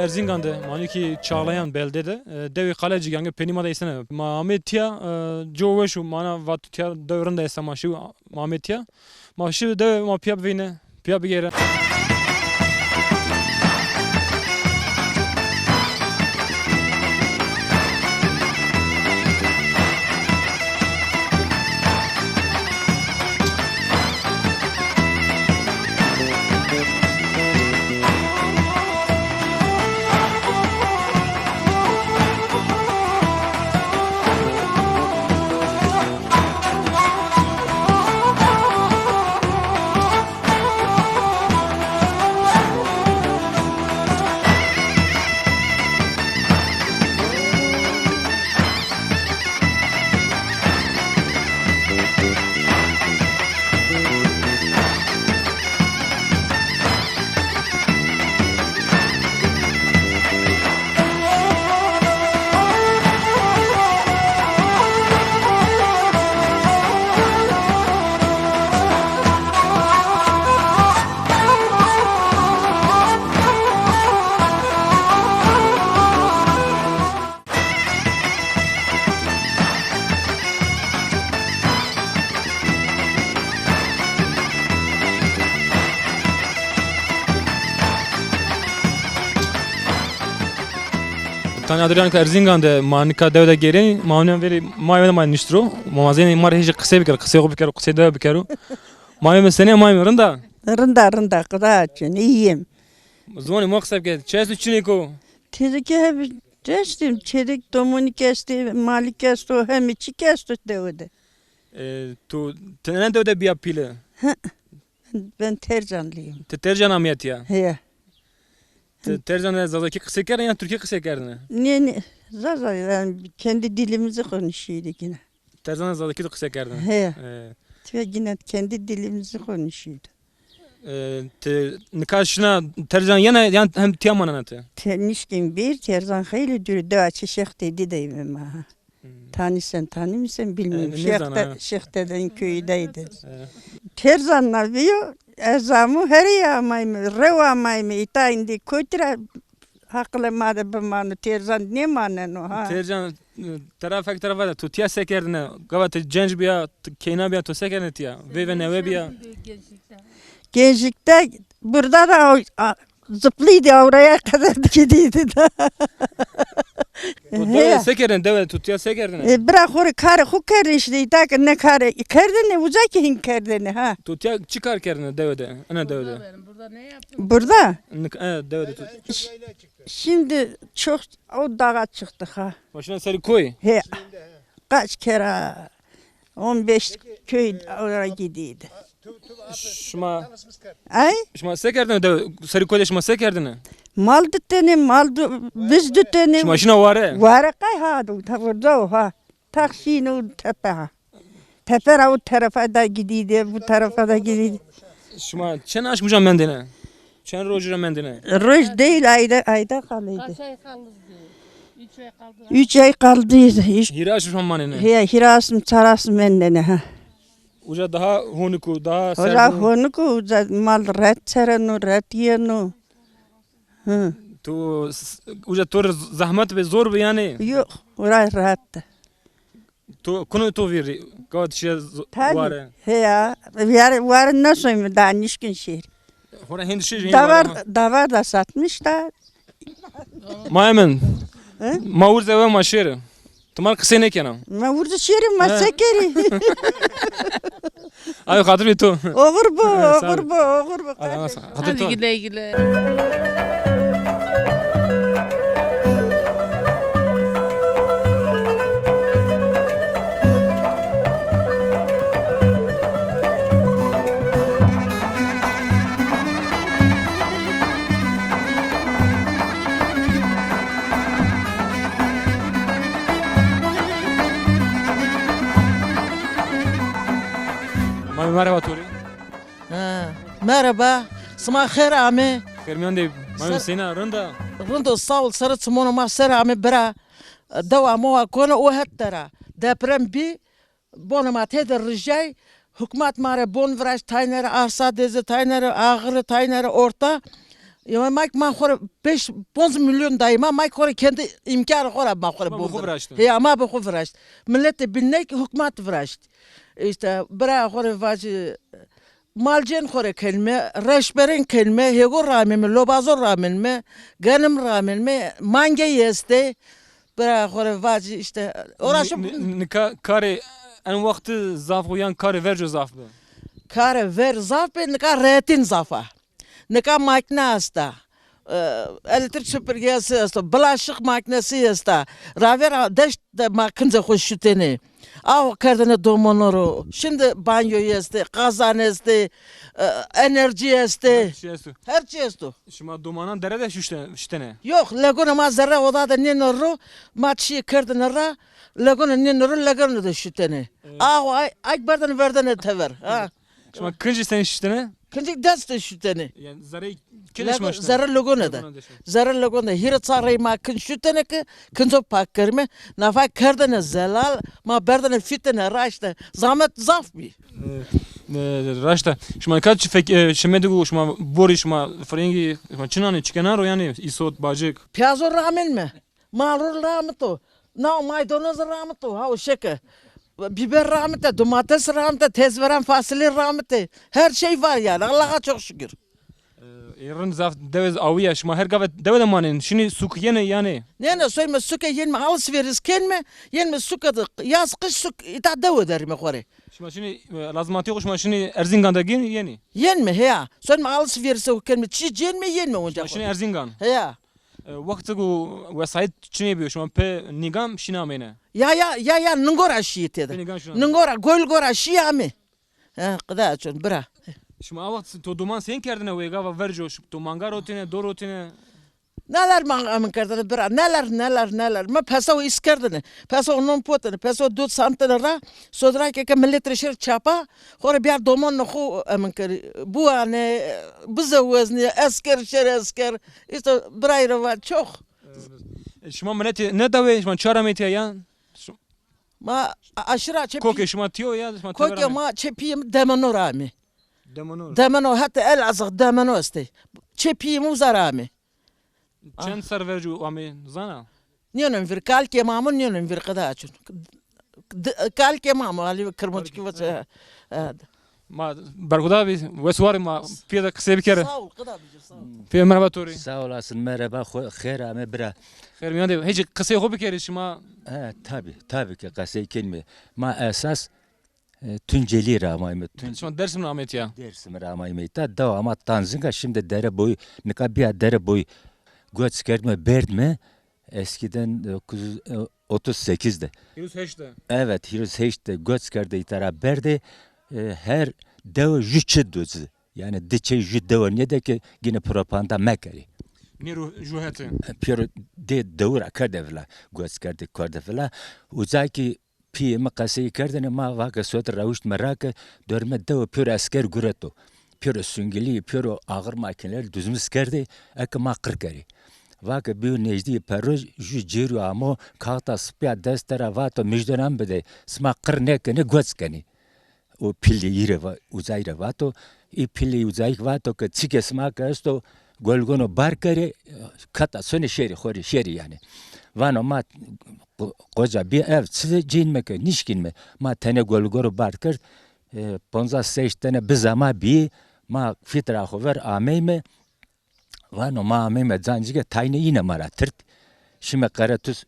Erzincan'da maniki çağlayan beldede devi kaleci gange penimada isene Mahmetiya Joveşu mana vatutiya devrinde esama şu Mahmetiya maşı dev ma piyab vine piyab gere. Tani Adrian Erzincan'da manika devde geri mavnen veri mavene man niştro mamazeni mar hiç kısa bir kısa da bir kere mavene sene mavene rında Rında kıdaçın iyiyim. zvoni maksab ke çesu çiniko Tezki hep geçtim. Çelik domunu kesti, mali kesti, hem içi kesti devde. tu tenen devde bir pile Ben tercanlıyım. tercan amiyat ya He. tercan zazaki kısa kere ya Türkiye kısa kere Ne zaten yani kendi dilimizi konuşuyorduk yine. tercan zazaki kısa kere He. Ve yine kendi dilimizi konuşuyorduk. Nikaşına tercan yana hem tiyaman anatı. Nişkin bir terzan hayli dürü dağçı şeyh dedi deyim ama. Tanısan tanımıyorsan bilmiyorum. Şeyh deden köyüydeydi. Terzanlar diyor, ezamı her yamayım, revamayım, ita indi kötüre haklı madde bu manu terzan ne manen o ha? Tercan tarafak tarafa da tutiya sekerdine, gavat genç biya, keyna biya to sekerne tiya, ve neve biya. Gençlikte burada da zıplıydı oraya kadar gidiydi da. Deve sekerdine, deve tutiya sekerdine. Bırak oraya karı hukar işte da ne karı kerdene uzak hin kerdene ha. Tutiya çıkar kerdine devede, ana devede. Burada ne yaptın? Burada Devede. şimdi çok o dağa çıktık ha. Başına seri koy. He. Kaç kere 15 köy oraya gidiydi. Şuma Ay sekerdine deve, seri koy şuma sekerdine. mal düteni mal biz düteni. Şuma şuna vare. Vare kay ha burada o ha. Taksini o tepe ha. Tepe o tarafa da gidiydi bu tarafa da gidiydi. Şuma çen açmayacağım mendine. Çen rojura mendine. Roj değil ayda kalıydı. Kaç ay kaldınız diyor. 3 ay kaldı. 3 ay kaldıydı. Hira açmışam manine. He hirasım çarasım bendene ha. Uca daha honiku, daha Oza serdu. honuku mal ret serenu ret yenu. Hı. Tu uca tur zahmet ve zor bir yani. Yok oraya rahattı. Tu konu tu veri. Gavat şey vare. He ya var nasıl mı daha nişkin şehir. Hora hindi şey Davar da satmış da. Mayemen. He? Mavur zeve maşeri. Tumal kısa ne kenam? Ma vurdu şehrim ma sekeri. Ay hatır bir tu. Oğur bu. Hadi güle güle. Merhaba Tori. Merhaba. Sma khair ame. Kermiyan de Mami Sena rında. Rundo saul sarat smono ma ser ame bra. Dawa mo kona o hattara. Deprem bi bona ma teder ricay. Hükümet mare bon vraj taynere arsa deze taynere ağrı taynere orta. Ya mak ma khore 5 milyon dayıma mak khore kendi imkanı khore ma khore Ama bu buldu. kıvraştı. He ama bu kıvraştı. Millet de binnek hükümet vraştı. İşte bıra khore vacı malcen khore kelme, reşberin kelme, hego ramen mi, lobazor ramen mi, ganım ramen mi, mange yeste. Bıra khore vacı işte uğraşıp Kare en vakti zaf uyan kare verce zaf be. kare ver zaf be nika retin zafa. Nika makine hasta. Elektrik süpürgesi hasta. Bulaşık makinesi hasta. Raver deşt de makinze hoş şüteni. Av kardene domonoru. Şimdi banyo yeste, kazan este, enerji este. Her şey este. Şimdi dumanan derede şüştene. Yok, lagona ma zerre oda da nenoru, maçı kardene ra, lagona nenoru, lagona da şüteni. Ay bardan verden tever. Şimdi kıncı sen şüştene. Kinci deste şüteni. Yani zarı kelişme şüştene. Zara lagona da. Zara lagona hira tsarı ma kin şütene ki kinzo pak kerme, nafa kardene zelal, ma bardan fitene raşta. Zahmet zaf bi. Raşta. Şimdi kaç şimdi de şimdi bori şimdi frengi çınanı çıkanar o yani isot bacık. Piyazor ramen mi? Marul rahmeto. Na maydanoz rahmeto. Ha o şeke. Biber rahmeti, domates rahmeti, tez veren fasulye rahmeti. Her şey var yani. Allah'a çok şükür. Yarın zaf devez aviya şimdi her gavet devede manen. Şimdi suk yine yani. Ne söyleme suka yenme alışveriş kenme. Yenme suka da yaz kış suk ita dev ederim kore. Şimdi lazımati yok şimdi Erzincan'da yeni. Yenme ya. Söyleme alışveriş kenme. Çiğ yenme onca. Şimdi Erzincan. Ya. Vakti bu vesayet çine yapıyor şimdi pe nigam şinamene. Ya nungora şiit dedi. Nungora gol gora şiyami. Ha kadar açın bıra. Şimdi avakt to duman sen kerdine ve gava verjo to mangar otine dor otine. Neler mangam kerdine bıra. Neler. Ma peso iskerdine. Peso onun potine. Peso 4 santene ra. Sodra ke millet reşir çapa. Hore bir domon no amen keri. Bu ane bize vezni esker. İşte bıra var çok. Şimdi milleti ne dave şimdi çarameti ya. Ma aşıra çepi. Koke şimdi tiyo ya. Koke ma çepiyim demano rami. Demonor. Demano hatta el azık demano işte. Çepiyim uzarami. Çen ser verjo ami zana. Niyenin vir kalke mamun niyenin vir kada açın. Kalke mamu ali kırmızı gibi. Ma barkuda bir vesvar ma piyada kısa bir kere. Sağ ol kada bir sağ ol. Piyada merhaba tori. Sağ olasın merhaba xeyr ame bira. Xeyr mi ande hiç kısa yok bir kere şimdi. Ha tabii ki kasay kelime. Ma esas Tunceli ramayme. Şimdi dersim Ahmet ya. Dersim ramayme. Ta da ama tanzinga şimdi dere boyu nikabiya dere boyu göç kerme berdme eskiden 938'de. Yunus Heşte. Evet Hirus Heşte göç kerde itara berde her dev jüçe dozu. Yani diçe jü dev ne de ki yine propaganda mekeri. Niru juheti. Pero de dura kardevla göç kerde kardevla uzaki pi makası kardene ma vaka söt ravuşt merak dörme dev pero asker güreto. Pero süngeli pero ağır makineler düzmüş kerdi ek ma kırkeri. Vaka bir nejdi pero jü ciru amo kağıta spya destera vato müjdenem bede sma kırnekene göç keni. O pilli yire uzayra vato i pilli uzayk vato ke çike sma kasto golgono barkere kata söne şeri yani. Vano ma koca bir ev size cinmeke nişkinme ma tane golgoro barker ponza seçtene bizama bir ma fitra hover ameyme vano ma ameyme zancige tayne yine mara tırt. Şimdi karatus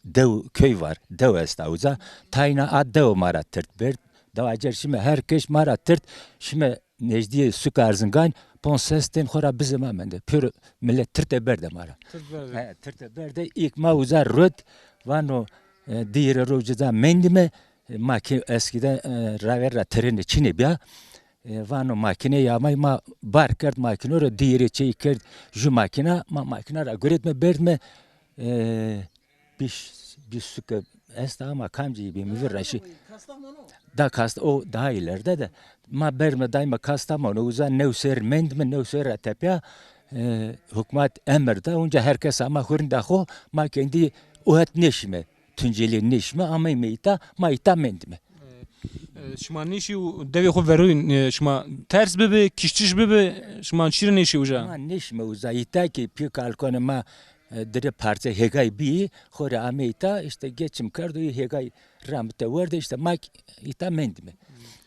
dev köy var dev estavza tayna ad dev mara tırt ber davacer şimdi herkes mara tırt şimdi Necdiye su karzıngan ponsesten xora bizim amende pür millet tırte berde mara. Tırte berde ilk ma uzar röd vano diğer rojuda mendime maki eskiden raverra treni çini bia vano makine yamay ma bar kert makine ro diğeri çey kert ju makina ma makina ra göretme berdme bir suka esta ama kamci bir mi verraşi da kast o daha ileride de ma berme daima Kastamonu uzan nevser mendme nevser atapya hükümet emrde onca herkes ama hurunda ho ma kendi o et neşme Tunceli neşme ama meita mendme Şma nişi u devi xo veruin şma ters bibi kiştiş bibi şma şirin nişi uca. Ma nişme uzayita ki pi kalkona ma dere parça hegay bi xore ameyta işte geçim kardı hegay ramte vardı işte mak ita mendime.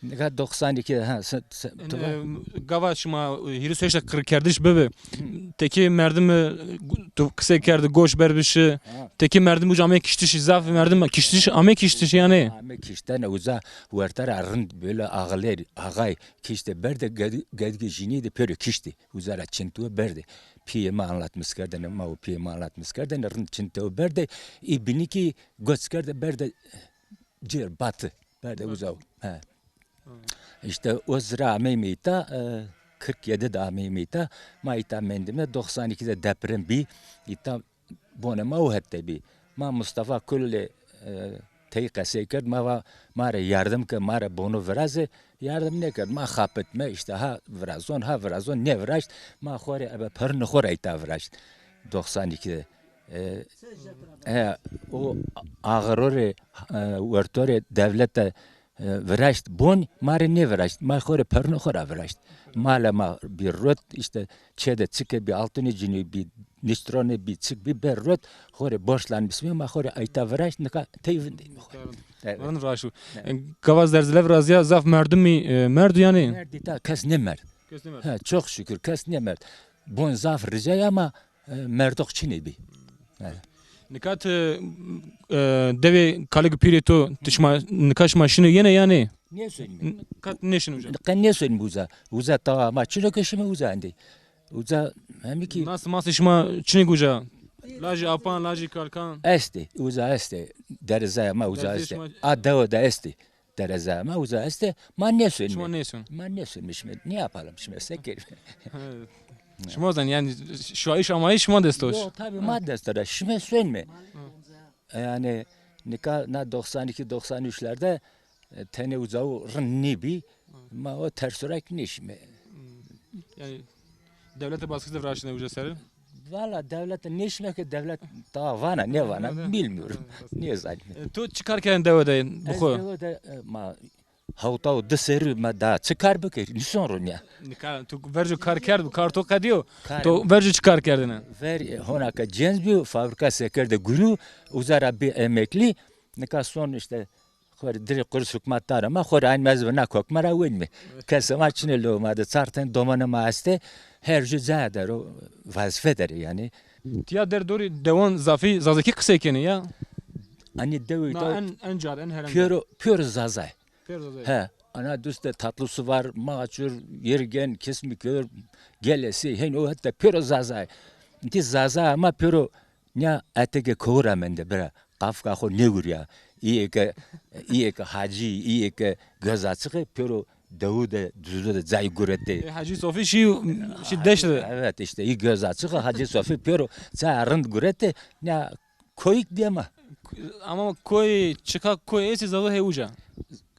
Ne 92 ha Gava şma hiru seşte kır kerdiş bibi. Teki merdim tu kısa kerdi goş berbişi. Teki merdim uca ame kiştiş zaf merdim kiştiş ame kiştiş yani. Ame kişten uza vartar arın böyle ağlar ağay kişte berde gedgi jini de peri kişti uzara çintu berde. Piyema anlatmış kardan ama o piyema anlatmış kardan arın çintu berde ibni ki göskerde berde cer batı berde uzav. Ha. İşte o zira amemita 47'de amemita ma ita mendime 92'de deprem bi ita bonema o hatta bi ma Mustafa kulle teyqase kerd ma yardım ke ma bono veraze yardım ne kerd ma xapetme işte ha vrazon ne vraşt ma xore aba pern xore ita vraşt 92'de o ağırore vertore devlete vraşt bon mare ne vraşt ma xore pern xore vraşt mala ma bir rot işte çede çıke bir altını cini bir nistrone bir çık bir berrot xore borçlanmış mı ma xore ayta vraşt ne ka teyvin değil mi Varın raşu. Gavaz derzilev razya zaf merdim mi merdu yani. merdi ta kes ne mer ha çok şükür kes ne mer bon zaf rica ama merdok çini bir Nikat devi kalig pirito tişma nikaş maşını yine yani. niye söyleyeyim Kat neşin uca. kan ne söyleyeyim uza ta ma çilo keşime uza andi uza hem ki Nasıl işma çinik uca. Laji apan laji kalkan. esti uza esti dereza ma uza esti a da esti dereza ma uza esti ma ne Şma söyleyeyim neysin? ma ne söyleyeyim ne yapalım şimdi seker Şma zan yani şu iş ama iş ma destoş. Yo tabii maddestere şimdi söyleme yani na 92-93'lerde tene uzağı rınnibi ma o tersorak nişme Yani devlete baskısı vraşına uca serin. valla devlet nişme ki devlet daha vana ne vana bilmiyorum niye zaten Tu çıkarken devedeyin bu xo. ma havta dışarı ma da çıkar bakır ne sorun ya Nika tu verju kar kerdu kar to kadiyo. Tu verju çıkar kerdine. ver honaka cens bir fabrika sekerde guru uzara bir emekli nika son işte خور دری قرص حکمت داره ما خور این مزه نکوک مرا وین می کسی ما چنین لو ماده سرتن دومان ما است her şey zaten o vazife yani. Tiya der dori devan zafi zazaki kısayken ya. Hani devi Na en car en herhangi. pür zazay. Pür zazay. He. Ana düste tatlısı var, maçur, yergen, kesmikör, gelesi, hen o hatta pür zazay. Ti zazay ama pür ne etege kovra mende bira. Kafka ho ne gurya. İyi ki hacı, iyi ki göz açığı pür Davud'e düzde zay gurette. Hacı Sofi şi deşti. Evet işte iyi göz açığı Hacı Sofi pür zay gurette ne koyuk diye ma. Ama koy çıkak koy esi zazo heuca.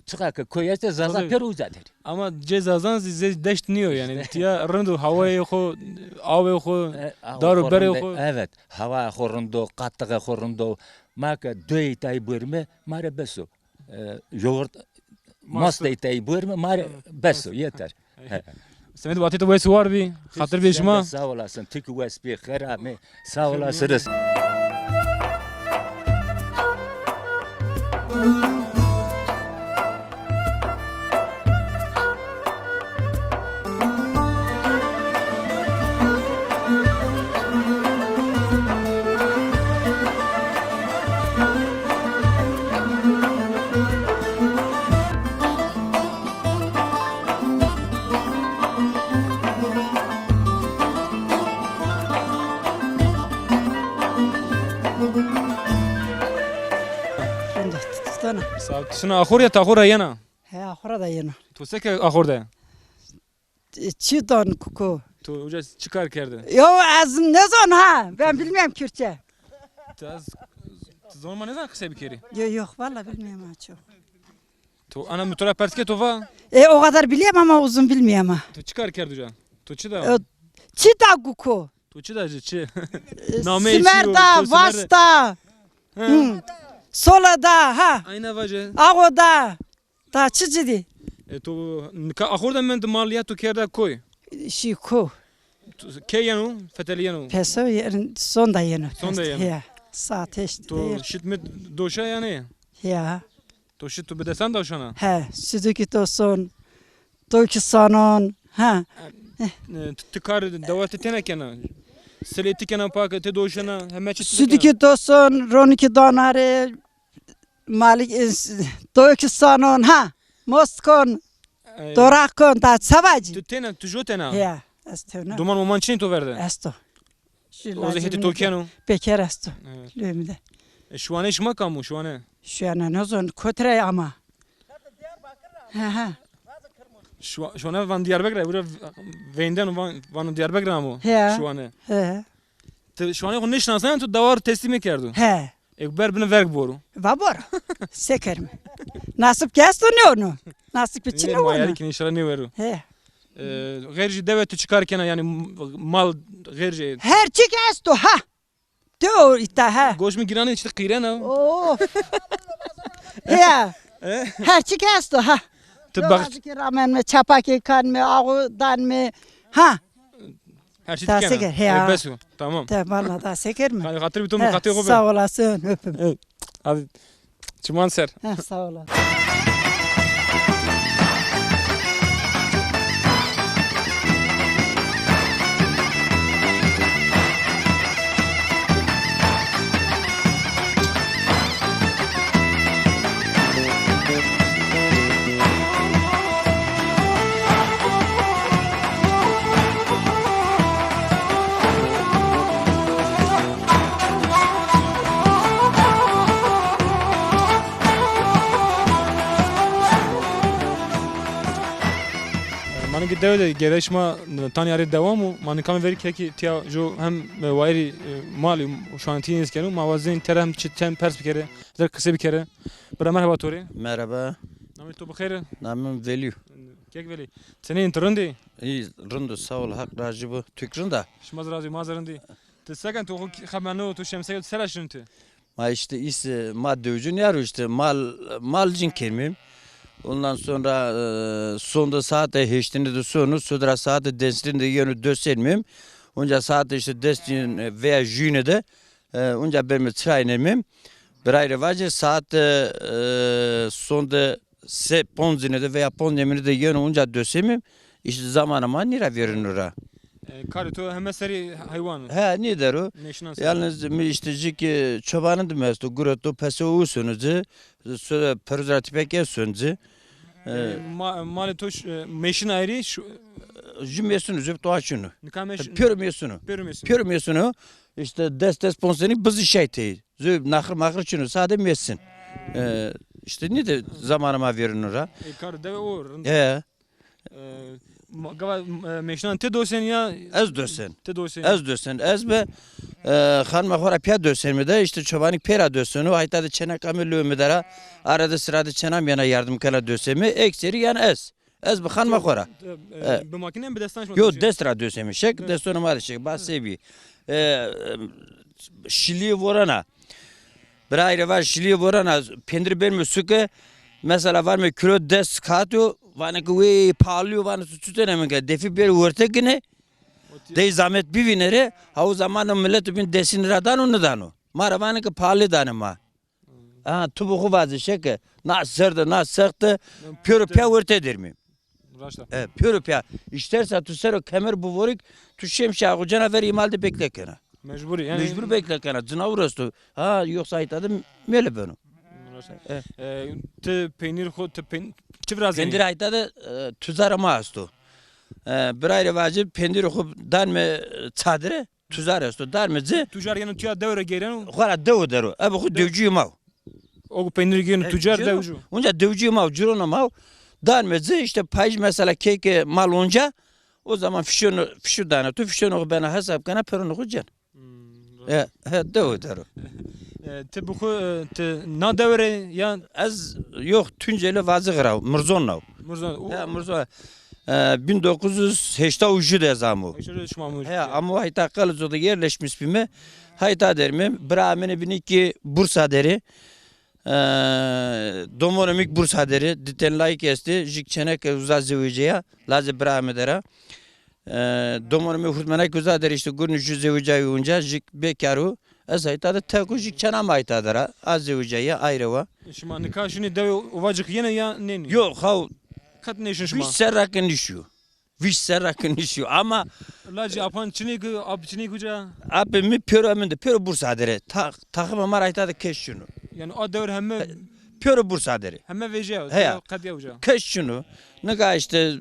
Çıkak koyarsa zaza pür uzadır. Ama cezazan size deştiniyor yani. Tiya rındu havaya xo, ave xo, daru bere xo. Evet, hava xorundu, qattığı xorundu. Maka döy tay bırmı, mare beso. Yoğurt masta tay bırmı, mare beso yeter. Semet vati to vesi var bi. Hatır bir şma. Sağ olasın. Tık vespi xerame. Sağ olasınız. Suna ahur ya tahura yana. He ahura da yana. Tu seke ahur da. Çiğdan kuku. Tu uca çıkar kerdi. Yo az ne zon ha? Ben bilmiyorum Kürtçe. Taz zaman ne zaman kısa bir kere. Yok vallahi bilmiyorum ha çok. Tu ana mutura pertke tu va. O kadar biliyorum ama uzun bilmiyorum ha. Tu çıkar kerdi uca. Tu çi da. Çita kuku. Tu çi da çi. Simerda, Vasta. Solada ha. Ayna vaje. Ağoda. Ta çi ciddi? Tu ka akhorda men de maliyat tu kerda koy. Şiko. Ke yanu feteli yanu. Peso yerin sonda yenu. Sonda yenu. Ya. Saat işte. Tu shit mit doşa yani. Ya. Tu shit tu bedesan doşana. He. Südükü tosun. Toyki sanon. Ha. Tikar davat tenek yana. Seleti kana pak te doşana hemen çit. Südükü tosun. Roniki donare. Malik toyki sanon. Ha. Moskon. Dorakon. Ta savacı. Tu tena tu jotena. Ya. Esto. Duman oman çin tu verdi. Esto. O zehti Tokyan'u. Bekar esto. Evet. Lümde. Şu an iş makamu şu an. Şu an ne zon kötre ama. Ha. Şu an van Diyarbakır burada venden van Diyarbakır ama. Ya. Şu an. He. Şu an onu ne şansan tu davar teslimi kerdu. He. Ekber bine verg boru. Vabor. Seker mi? Nasip kesto ne onu? Nasip için ne onu? Mayalik inşallah ne veru. He. Gayri devleti çıkarken yani mal gayri. Her çık esto ha. Diyor ita ha. Goş mu giranı işte kıyrena. Oh. Ya. Her çık esto ha. Tıbbak. Bazı rağmen mi çapaki kan mı ağudan mı? Ha. Her şey Ta dikene. seker, ya. Besu. Tamam. De valla da seker mi? Hatır bir tom He, katı sağ olasın öpüm. Hadi. Çiman ser. He, sağ olasın. Mani ki devde gereşma tani arı devamı. Mani kam veri ki tiya jo hem vairi mali şu an tiyiniz kenu mavazin terem çitten pers bir kere. Der kısa bir kere. Bra merhaba tori. Merhaba, Namı to bxeyr. namım Veli. Kek veli. Seni interindi. İyi, rındı sağ ol, hak racibu. Tükründa. Şmaz razı mazarindi. Tsagan to khamano to şemse selaşınti. Ma işte ma dövücün yarı işte mal cin kermim. Ondan sonra sonda saate heştinde de sonu sodra saate densinde yönü döselmem. Onca saate işte destin veya jüne de onca benim trainemim. Bir ayrı vacı saat sonda se ponzine de veya ponzine de yönü onca dösemem. İşte zamanıma nira verin ora. Kari to hem seri hayvan. He ne der o? Neşinan. Yalnız işte ki çobanın demesto guroto pese usunuzu sonra peruzati peke sunzu Mali to meşin ayrı şu cümlesini züp doğaçını nikameş. pürmüyesunu Pürmesin. pürmüyesunu işte dest sponsori bizi şey tey züp nakır çunu sade mesin işte ne de zamanıma verin ora Kari deve o. he Gava meşinan te dosen ya. ez dösen Te dosen. ez dösen ez be hanma khora pya dösen mi de işte çobanik pera dösenu hayta da çena kamelü mi dara arada sırada çenam yana yardım kana dösemi ekseri yani ez be hanma khora Bu makine bir destan. yo destra dösemi şek destonu var şek basebi şili vorana bir ayrı var şili vorana pendir berme süke mesela var mı kilo des katı vana ki parlıyor vana tutuyor ki defi bir ortakine de zahmet bir vinere ha o zaman millet bin desin radan onu dano mara vana ki parlı danıma ha tubuğu vazı şeke na sırdı na sıktı pür pya ortadır mı pür pya işlerse tüsero kemer bu vorik tüşem şağı canavar imalde beklekene Mecburi yani. mecbur beklekene canavar ha yoksa aytadım mele bunu Te peynir xo te peynir çivraz pendir ayta da tuzarama astu. Bir ayrı vacip pendir dan mı çadire tuzar astu. Dar mı zı? Tujar yani tüya devre gelen Kara dev deru. Abi bu devciyim mav. o peynir gelen tujar devcu. Onca devciyim mav, curona mav. Dan mı zı işte payış mesela keke mal onca o zaman fişu dana tu fişunu bana hesap kana peronu kucan. Dev deru. Te bu te na devre ya Az yok Tunceli vazı grav, Murzonnav. Murzan. Murzon. 1980 ucu da zamı. Şöyle şmamuş. He ama hayta Kalıcı'da yerleşmiş bir mi? Hayta derim. Brahmene 12 Bursa deri. Domonomik bursaderi diten layık esti jik çenek uzaz zeviceye lazı bramedera domonomik hurtmanak uzaderi işte gurnuşu zeviceye uyunca jik bekaru esayta da teku jik çenam aytadara az zeviceye ayrıva Şima nikah şunu dev uvacık yine ya ne? yok hav Kat ne işin viş şima? serrakın işiyor viş serrakın işiyor ama Lacı apan çini gı ab çini guca. abi mi pöro eminde pöro bursaderi takımı marayta da keş şunu Yani o devir hemme pöro bursaderi veje. He ya. Kat ya uca. keş şunu ne kadar işte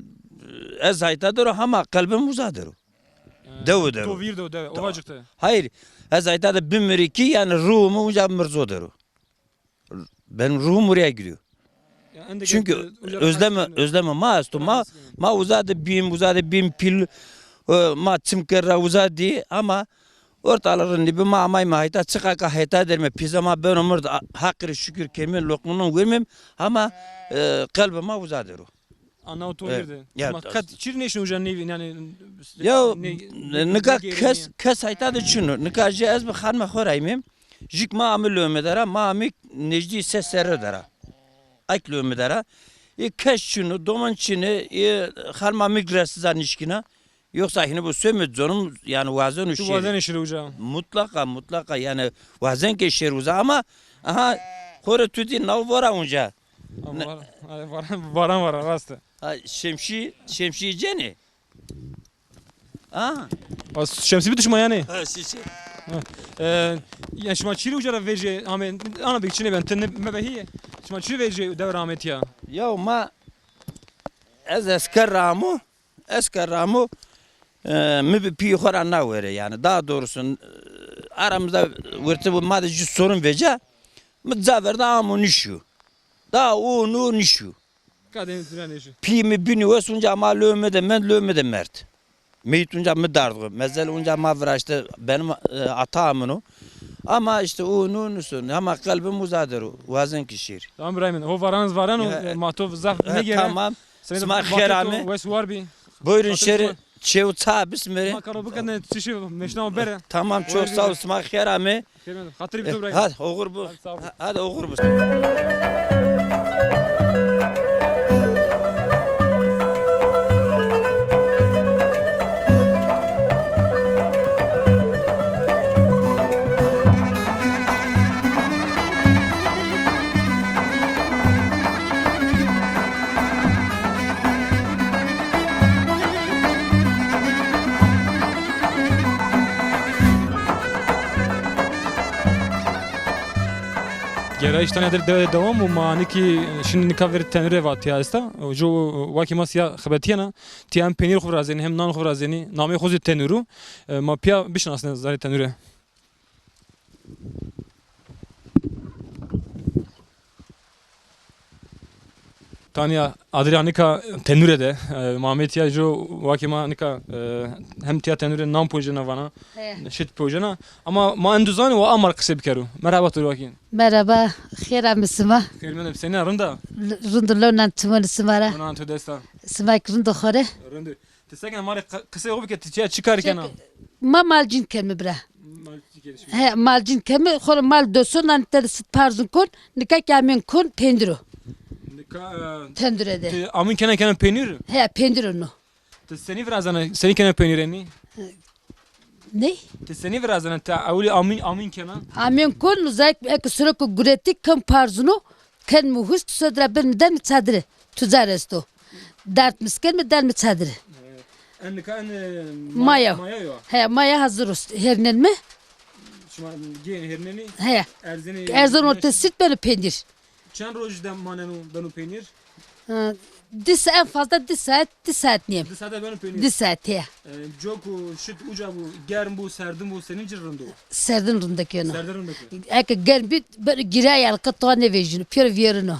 ezaytadır ama kalbim uzadır. Devu devu. To vir de dev uvacıktı. Hayır. Ezayta da bilmiyor ki yani ruhumu uca mırzodur. Benim ruhum oraya gidiyor. Çünkü özleme ma astu ma uzadı bim pil ma çimkerra uzadı ama ortaların dibi ma amay mahita çıkaka heta derme pizama ben ömür hakkı şükür kemin lokmanın görmem ama kalbime uzadır. Ana to Evet. virde. Ya, Ama kat çir ne işin uca ne yani Ya nika kes hayta da şunu nika cez mi khanma khorayım jik ma amil ömedara ma amik necdi ses serredara aklı ömedara kes şunu doman çini khanma migres zanişkina yoksa yine bu sömüt zonum yani vazen tu vazen işi uca. mutlaka yani vazen ke şeruza ama aha khore tudi nav vara unca Varan var rastı. şemşi ceni As şemsi bir düşman yani. ha şişi Yani şima çiri uca veje amen ana bir çine ben tenne mebehiye. Şima çiri veje devir Ahmet ya. Ya ma ez eskarramu mi bir pi khora na vere yani daha doğrusu aramızda vurtu bu madde sorun veca mı zaver da amu nişu da o no nişu Kadın düren işi. pi mi bini vesunca ma lömede men lömede mert meytunca mı dardı mezel unca ma vraştı benim atamını ama işte o nusun ama kalbim uzadır vazen kişir Tamam İbrahim. O varanız varan Ya, o matov zaf ne gere. tamam Sma kherame. Wes warbi. buyurun şeri çevta bismere Ma karo bukane tişi meşna bere. tamam çok sağ ol Sma kherame Hatırı bir İbrahim. hadi oğur bu Sağ ol. hadi oğur bu Gera işte nedir devam mı mani ki şimdi nikah verir tenire vat ya ista. Jo vaki masya xabetiyana tiyan penir xubrazeni hem nan xubrazeni nami xuzi teniru ma pia bişnasne zari tenire. Tanya Adrianika tenürede Mehmet ya jo vakima nika hem tiya tenüre nam pojana vana şit pojana ama ma enduzani ve amar kısa bikeru. Merhaba tur vakin. Merhaba, خير عم سما Kelmenim seni arında. رند لونا تمن سمارا Ona antu desta. سماك رند خورة Arında. Tesken mari kısa yolu ki tiya çıkarken. ما مال جين كلمة برا he مال جين كلمة خور مال دوسون أنت ست parzun kon nikah كامين kon pendiro tendire de Amin kene peynir. he pendiro no Seni birazdan seni kene peynireni. ne Seni birazdan ta avli amin kene. amin kon zayk ek sürek guretik kam parzuno kan muhus tsadra ben miden tsadre tuzaresto dert misken mi der mi tsadre En kan Maya. Maya yo. he maya hazır hernen mi Şuma gen herneni he erzeni. Erzan orta sit beni pendir Çan rojdan manenu benu peynir. Dis en fazla dis saat niyem. Dışarıda benu peynir. Dis saat ya. Joku şit uca bu germ bu serdim bu senin cirrundu. Serdin rundaki onu. Serdarındaki. Eka gel bir böyle girer yalka tane vejino. Piyar viyerino.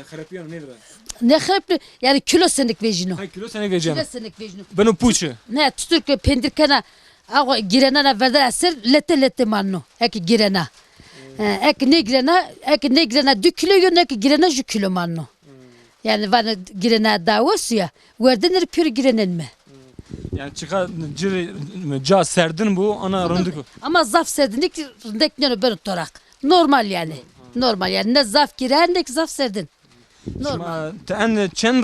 Xarapiyan nedir? Ne hep yani kilo senek vejino. Ha kilo sene vereceğim. Kilo senek vejino. Benu puçu. Ne tutur ki pendir kana. Ağa girena na verder eser lete manno. Eka girena. Eka ne girena 2 kilo yok eka girena 1 kilo manno. Yani bana girena davos ya. Verdenir piyar girenen mi? Yani çıka ca serdin bu ana runduku. Ama zaf serdinik rundek ne böyle torak. Normal yani. Normal yani ne zaf girer ne zaf serdin. Normal. Te en çen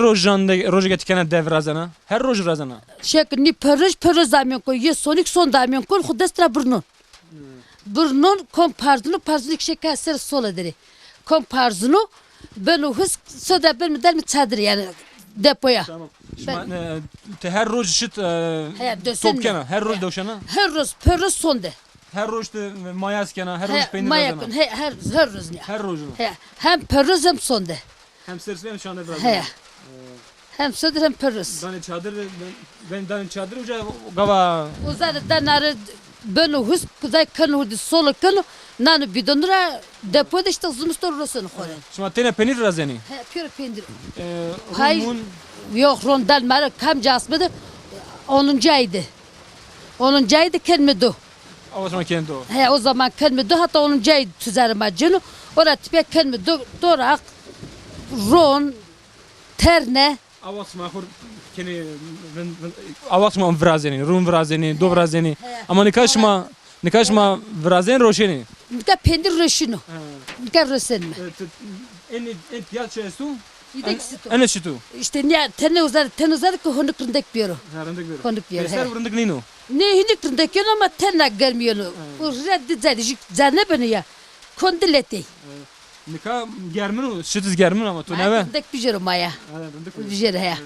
roja getikene dev razana. Her roj razana. Şek ni peroj zamyon ko ye sonik son damyon ko khudestra burnun. Burnun kom parzunu şeker ser sola deri. Kom parzunu ben o hız soda ben mi çadır yani depoya. Tamam. Te her roj şit topkena. Her roj döşena. Her roz peroj sonde. Her roj te mayaskena. Her roj peynir Mayakın razana. her roz ne. Her rojunu. Hem peroj hem sonde. Hem sersi hem şu anda biraz. Hem sonde hem peroj. Dani çadır ben dani çadır uca gava. Uzardan arı ben o hız kuzay kanı sola kanı nanı bidonura depoda işte zımstor rosunu khore. Şma tene peynir razani. Pür pendir. Hayır. Yok rondal mara kam jasmede 10. aydı. 10. aydı kelmedi. Avasma kendi o. O zaman kelmedi hatta 10. aydı tüzerim acını. Orada tipe kelmedi dorak ron terne Avasma kur keni avasma vrazeni, rum vrazeni, do vrazeni. Ama nikaşma vrazen roşeni. nika pendir röşünü. Nika rösenme. En tiyat şeysu. İdeksitu. En şitu. İşte ne tene uzar ki honuk rındak biyoro. Zarındık bir. Honuk biyoro. Eser vurundık nino. Ne hinik rındak yiyor ama tene gelmiyor. O reddi zedi. Zane beni ya. Kondileti. Nika germin o. Şitiz germin ama tu neve. Rındak biyoro maya. Rındık. Biyoro ya.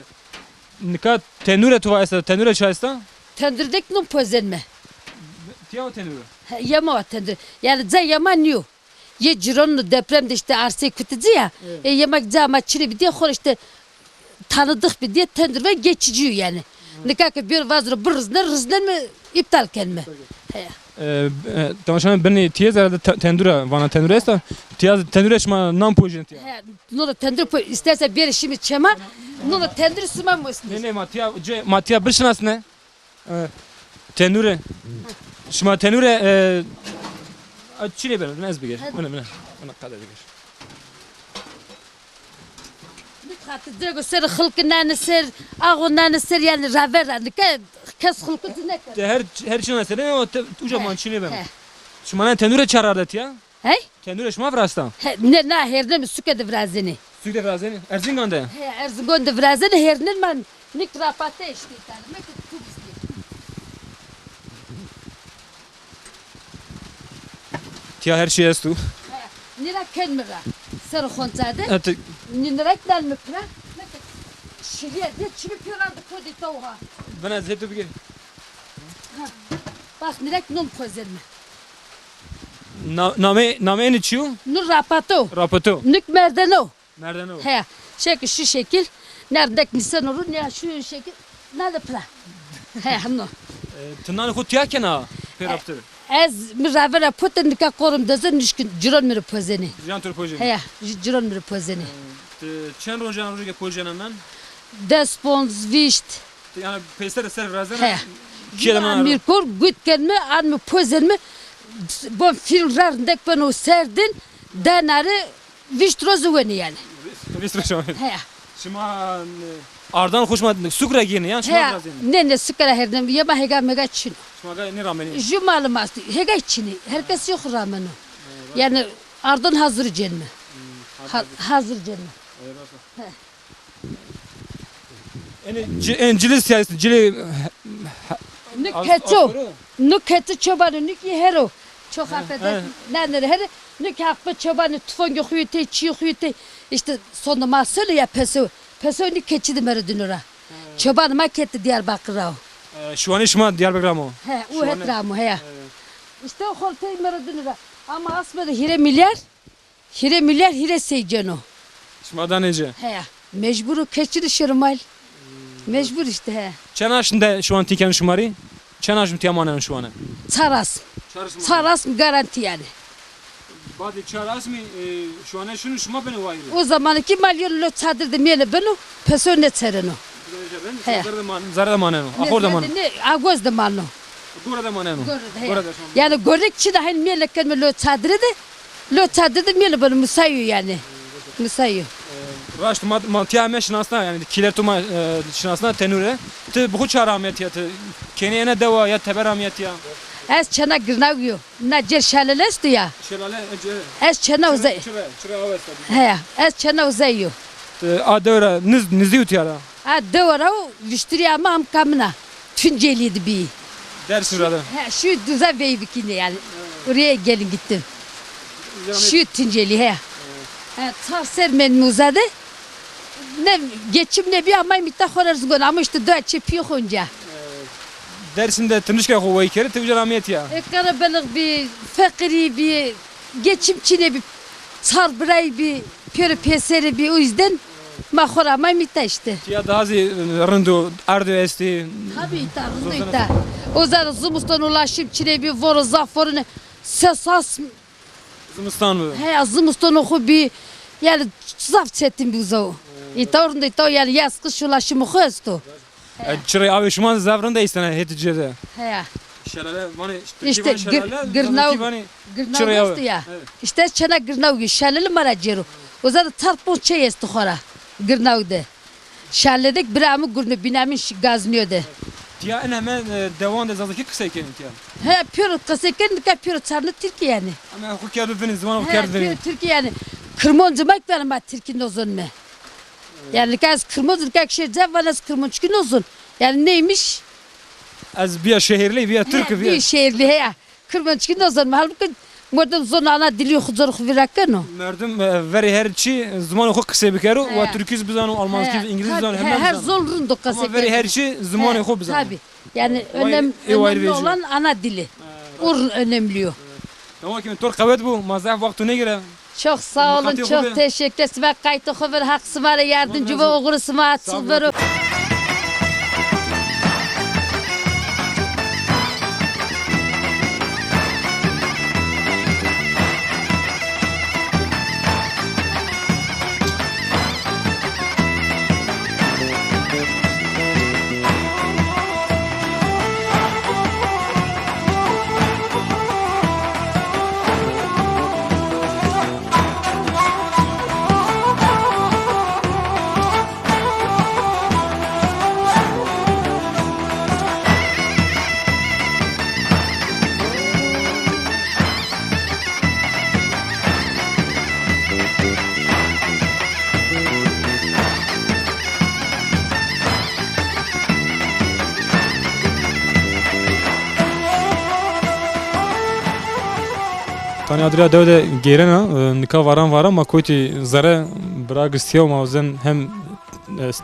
Nika tenure tuva esta, tenure çaysta. Tendirdek num pozenme. Tiya tenure. Yama tendir. Yani zay yama niyo. Ye cironlu depremde işte arsayı kütücü ya. Yemek zama çiri bir diye hor işte tanıdık bir diye tendir ve geçici yani. Nikah ki bir vazır bir rızlar mı iptal kelme. Tamaşan beni tiyaz herhalde tendure, vana tendure esta. Tiyaz tendure şma nam pojen tiya. Nolu tendir isterse bir işimi çema. Nolu tendir sımam mı? Ne matiya bir şinas ne? Tendure. Şma tendure çile benim ez biger. Ona kadar biger. Hatta direkt ser hılkından ser, ağından ser yani raver nikah kes hılkı ne? Her şinas ne o ucaman çile benim. Şma tendure çarardı tiya. Hey? Tendure şma vrasta. Ne herde mi sükede vrazeni? Sükde vrazeni. Erzincan'da. Erzincan'da vrazeni herden man nik rapate işte tane. Ne kutubisti. Tiya her şey estu. Nira kelmira. Sarı xonçade. Nirak dal mıkra. Şiliye de çimi pirandı kodi tavha. Bana zetu biger. Bak nirak num kozelme. Name ne çiu? Nur rapato. Rapato. Nik merdeno. Nereden o? He. Şu şekil. Nerede nisan olur ne şu şekil. Nerede pla. He no. Tından xut tiya kena. Peraptır. Ez miravera putin nika korum dazın nişkin ciron miri pozeni. Jantur pojen. He. Ciron miri pozeni. Çen rojan roja pojenanan. Despons vişt. Yani peser ser He. razana. Ciron mir kor gut gelme an mi pozen mi. Bon filmler dek bana serdin. Denarı vişt rozu yani. Vistre şu. He. Şima ardan hoşma sukra giyini yani şima He. razeni. Ne sıkara herdem yaba hega mega çin. Şima ga ne rameni. Jumalım astı. Hega çini. Herkes yok ramenu. Yani ardan hazır cenme. Hazır cenme. En cilis siyasi cili Nuk keço çobanı nuk hero. Çok affedersin. Neler her nuk haklı çobanı tufan yoxuyute çi yoxuyute. İşte sonunda masöyle ya peso. Peso nuk keçidi meredinura. Çobanı maketti Diyarbakır'a. Şu an şima Diyarbakır mı? He, o hetramu he. İşte o koltayı meredinura. Ama asmada hire milyar hire seyceno. Şima da nece? He. Mecburu keçidi şırmal. Mecbur işte he. Çanaşında şu an tiken şumari. Çanaşım tiyamanen şu an. Saras mı garanti yani. Badi çaras mı şu an şunu şuma beni vayır. O zamanki malyon lo çadırdı miyene benu peso ne çereno. He. Zarada manen. Ahor da manen. Ne agoz da malno. Gora manen. Yani görek çi da hani miyene kelme lo çadırdı. Lo çadırdı miyene benu musayu yani. Musayu. Raşt mantiya meşnasna yani kiler tuma şnasna tenure. Te bu çaramiyet ya te keniyene deva ya teberamiyet ya. Ez çana girnaviyo. Ne cer şaleles ya. Şelale Ez çana uzay. çıra avesta. He, ez çana uzayo. A devre nizi utiyara. Ha devara o viştiri ama am kamına. Tünceliydi bir. Ders şurada. He, şu düze beybikini yani. Oraya gelin gittim. Şu Tunceli he. He, Tarser men muzade. Ne geçim ne bir ama mitta kholarız gön ama işte dua çepiyor honca. Dersinde tırnışka kovayı kere tevcir amiyet ya. Karabalık bir fakiri bir geçimçine bir sarbrayı bir pöre peseri bir o yüzden mahora ama mitta işte. Ya daha zi rındu ardu esti. Tabii tarında ita. O zaman zumustan ulaşım çine bir voru zaforunu sesas Zimistan mı? he zumustan oku bir yani zaf çetin bir uzağı. İta orunda ita yani yaz kış ulaşımı hostu. Çıra abi şu an zavrında istene heticede. He. Şelale vani İşte gırnav gırnav ya. İşte çana gırnav şaleli maracero. O zaman tarpon çeyesti xora. Gırnavde. Şalledek bir amı gurnu binamin gaznıyordu. Ya en hemen devam da zaten kısa iken ya. He pür kısıken ka pür çarlı Türkiye yani. Ama hukuk dönün zaman hukuk He dönün. pür Türkiye yani. Kırmoncumak benim ma Türkiye'nin uzun mu? Yani kaz kırmoncu kak şey cevvalas kırmonçkin uzun. Yani neymiş? Az bir şehirli bir Türk Bir bir. şehirli he. Kırmonçkin uzun mu? Halbuki modern zon ana dili huzur huvirakan. Merdim veri her çi zaman hukuk kısa bir kere ve Türküz bizanu Almanski İngiliz bizanu hemen. her zorun da Ama veri her çi zaman hukuk bizanu. Tabii. Yani ayrı önemli verici. olan ana dili. Urun önemliyor. Tamam ki Türk kavvet bu mazaf vakti ne göre. Çok sağ olun, Makati çok hubi. teşekkür ederim. Kayıtı haber hakkı var, yardımcı ve oğrusu var, sıvırı. Tani adria devde gerena nika varan vara ma koyti zara brag istiyor mavzen hem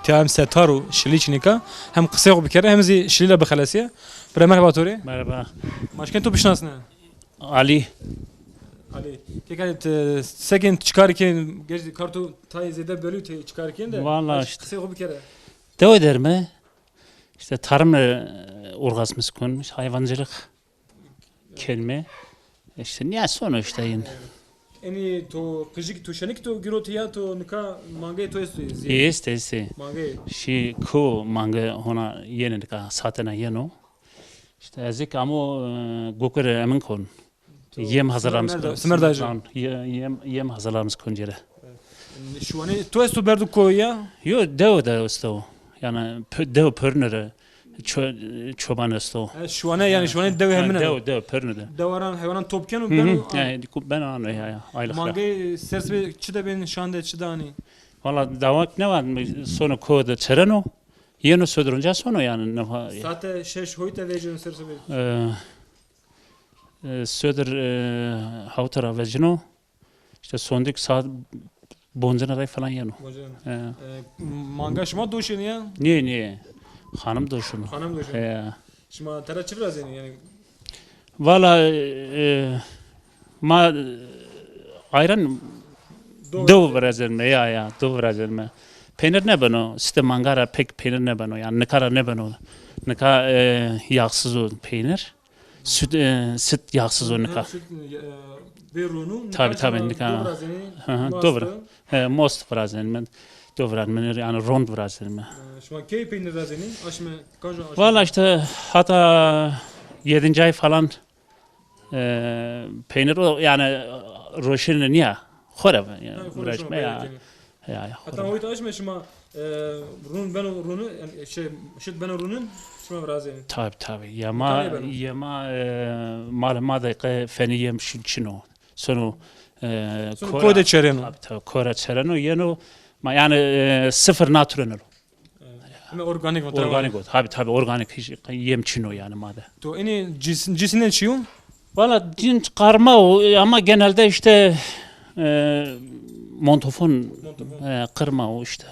hem setaru şiliç nika hem kısa bir kere hem zi şilile bekhalasiye. Bre merhaba tori. Merhaba. Maşken tu bişnasne. Ali. Ali. Tekrar second çıkarken gezi kartu tay zede bölü çıkarken de. Vallahi işte. Kısa bir kere. Devam eder mi? İşte tarımla uğraşmış konmuş, hayvancılık kelime. İşte niye sonra işte yine. Eni to kıjik to şenik to girotiya to nika mange to estu. İşte. Mange. Şi ko manga ona yeni nika satana yeno. İşte ezik ama gokere emin kon. Yem hazırlamış kon. Smerdacı. Yem hazırlamış kon jere. Şu an to estu berdu koya. Yo dev da usto. Yani dev pörnere çoban usto. Şu an yani şu an dev hemine. Dev pörnere. Devaran hayvanan topken Yani ben anı ya aylık. Mange serse çide ben şande çide hani. Valla davak ne var sonra koda çereno. Yeni södürünce sonra yani ne Sate şeş hoyta vecin serse be. södür havtara vecino. İşte sondik saat bonzana ray falan yeno. Manga şuma doşun ya. Niye? Hanım doşun. Hanım doşun. Şuma teraçı biraz yani. Valla ma ayran dov verazelme ya dov verazelme. Peynir ne bano? İşte mangara pek peynir ne bano? Yani ne kara ne bano? Ne ka yağsız o peynir. Süt yağsız o ne ka. Tabii ne ka. Dobro. Most verazelme. Dovranmen yani rond verazelme. Şuma key peynir razeni? Aşme kaja. Valla işte hatta 7. ay falan peynir yani roşini niye? Khore yani uğraşma ya. Hatta hoyta aşme şuma run ben runu yani şey şit ben runun Şuna razıyım. tabi yama Mutane yama mal madde feniyem şunu sonu Sonra koyda çereno. tabi kora çereno yeno yani sıfır natürel Ama organik mı? organik o tabi organik yem çino yani madde. To ini cinsinden çiğ. Valla cins karma o ama genelde işte montofon kırma o işte.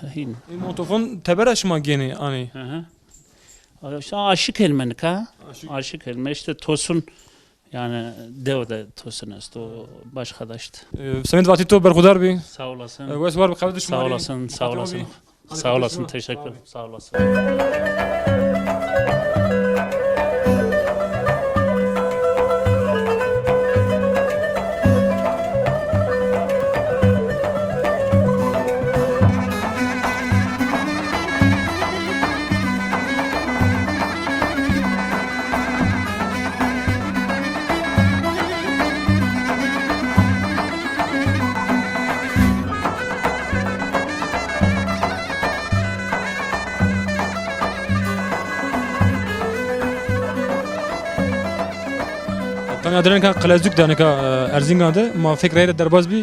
Montofon teberaş mı geni hani? Hı hı. İşte aşık elmenik ha. Aşık elme işte tosun yani dev de tosun işte o başka da işte. Samet vakti to berkudar bi. Sağ olasın. Wes var bir kavga Sağ olasın. Sağ olasın. Hadi Sağ olasın. görüşürüz. Teşekkür ederim. Sağ olasın. Tani adren ka Qalazduk da ka Erzincan'da ma fikre derbaz bi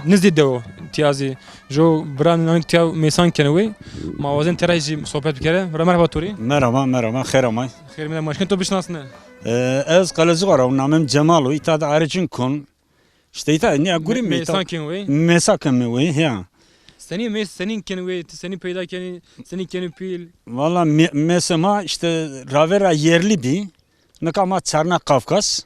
nizdi devo tiyazi jo bran nan tiya mesan kenwe ma wazen teraji sohbet bikere ve merhaba tori Merhaba, خير amay. خير من ماشkin to bişnasne Ez Kalazıgara, namım Cemalu, ita da arıcın kon. İşte ita ne gurim mi? mesan kenwe Mesak mı ya? seni senin kenwe seni peyda keni seni keni pil Valla mesema işte Ravera yerli bir. Ne kama Çarnak Kafkas.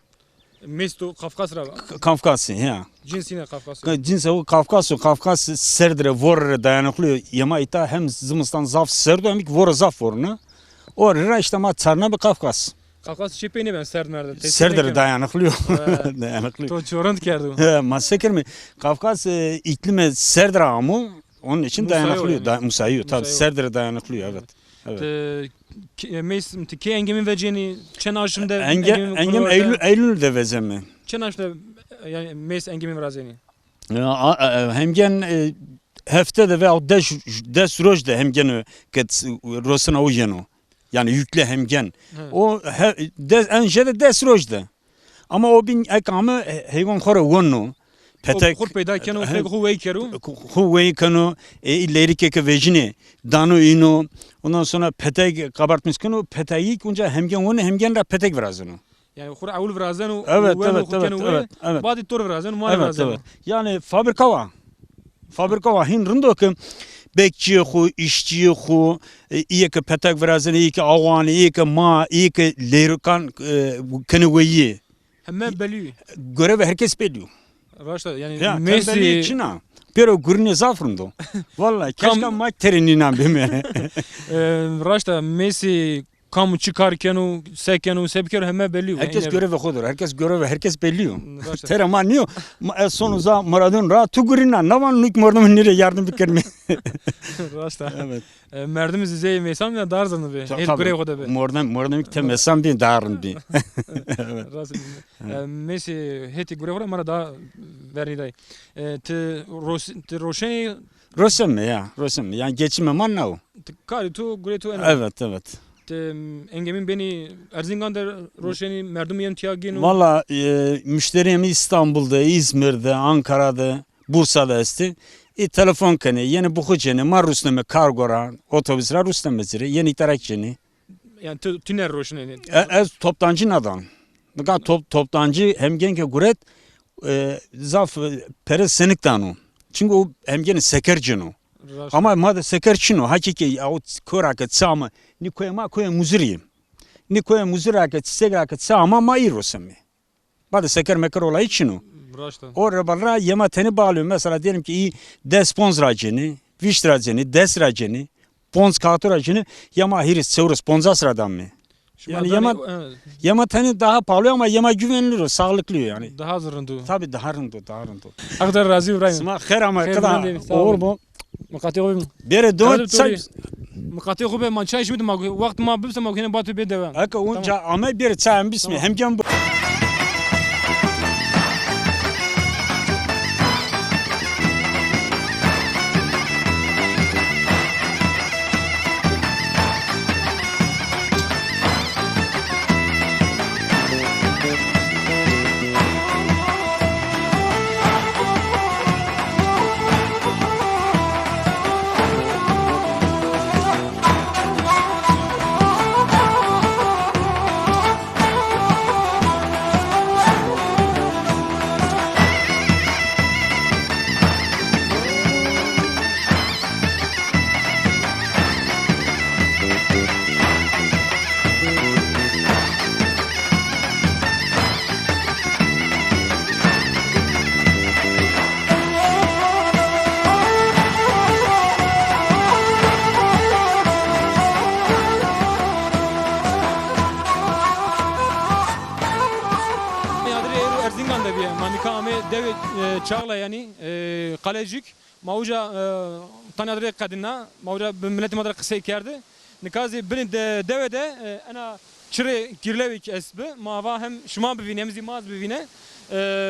mesto Kafkas ra Kafkası ya. cinsine Kafkas Cinse o Kafkas serdire vor dayanıklı yama ita hem zımıstan zaf serdu hem vor zaf voruna. Orada işte ma Çarnak bir Kafkas. Kafkas çepeni ben serd merde Serdire dayanıklı. Dayanıklı. to çorant kerdu Ma seker mi? Kafkas iklime serdire amı. Onun için Musayyo dayanıklı. yani. Musayyo tabii Musayyo. serdire dayanıklı evet. mes ki engemin veceni çen aşımda Engem Eylül'de vezemi. çen aşımda yani mes engemin razeni Hemgen haftada veya des rojda hemgen ket rosana uyeno. Yani yükle hemgen. O enjede des rojda. Ama o bin ekamı heyvan khora wonno. petek kur peyda kenu pek huve keru Huve kanu ileri ke vejini danu ino ondan sonra petek kabartmış kanu peteyi kunca hemgen onu hemgen ra petek vrazını. yani kur avul vrazenu Evet. badi tor vrazenu ma Evet, vrazenu evet. Yani fabrika var. Hin rındo ki bekçi xu, işçi xu, iyi ki petek vrazını, iyi ki avan, iyi ki ma, iyi ki lerikan kaniveyi. hemen belü Görev herkes biliyor. raşta yani Ya Messi tembelliği Çin'a. Pero gurne zafrındo. Vallahi keşke mak terininden bime. raşta Messi kamu çıkar kenu sekenu sebker hemen belü Herkes görevi xudur. Herkes biliyor. Raşta. Terema niyo? Sonuza Maradon ra tu gurina. Navan nuk mordum nire yardım bikermi. raşta Evet. merdimiz izey mesam ya darzanı be el grev hoda be Mordum temesam bin darın bin. raşta Messi heti grev hoda mara da verni day te roşeni Rosem ya. Yani geçime manna o. kari tu gure tu Evet. engemin beni Erzincan'da roşeni merdum yem tiyaginu Valla müşterimi İstanbul'da, İzmir'de, Ankara'da, Bursa'da esti. Telefon kene, yeni bukuceni, marusneme kargora, otobüsler rusnemezire, yeni itarakçeni. yani tüner roşeni Ez toptancı nadan. Nika toptancı hemgenke guret zaf pere seniktan o. Çünkü o hemgeni sekercino. Ama madde sekercino hakiki o koraka tsama ni koya muziriyim. Ni koya muziraka tsegraka tsama ma irosemi. Madde seker meker olay çino. raşta O rabarra yema teni bağlıyor. Mesela diyelim ki iyi despons raceni, viş raceni, des raceni, pons kağıtı raceni yama hiris seurus ponzas radam mı? Yani yama teni daha pahalı ama yama güvenilir o, sağlıklı yani. daha zırındu Tabii daha rındo. aktar razı İbrahim Sma khair ama Khair kadar ben de, sağ ol. olur mu? makati oyum Bere dön say. makati khube man çay şmit ma vakt ma bibse ma kene batu be devam Aka onca ama bir çayın bismi hem can bu. dev çağla yani kalecik mavca tanıdırı kadına mavca milletim adına kısa kerdi. Nikazi beni devede ana çıre girlevik esbi mava hem şuma bivine hem zimaz bivine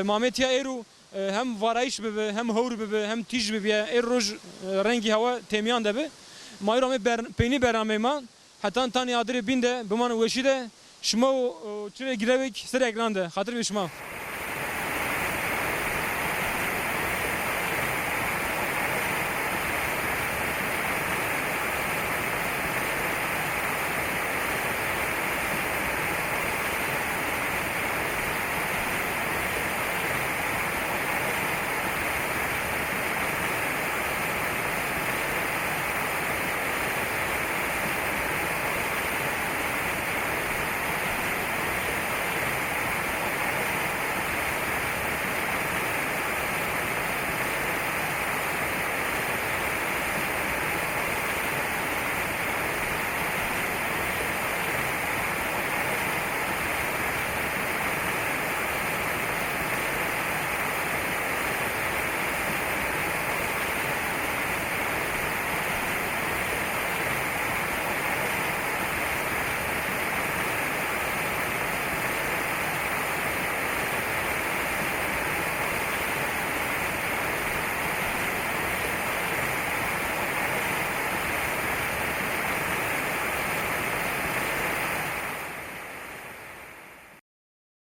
Mahmetiya Eru hem varayış bibi hem havur bibi hem tij bibi er roj rengi hava temiyan debi mayro peyni berameyman hatta tani adri binde biman veşide şuma çıre girlevik sere ekranda hatır bir şuma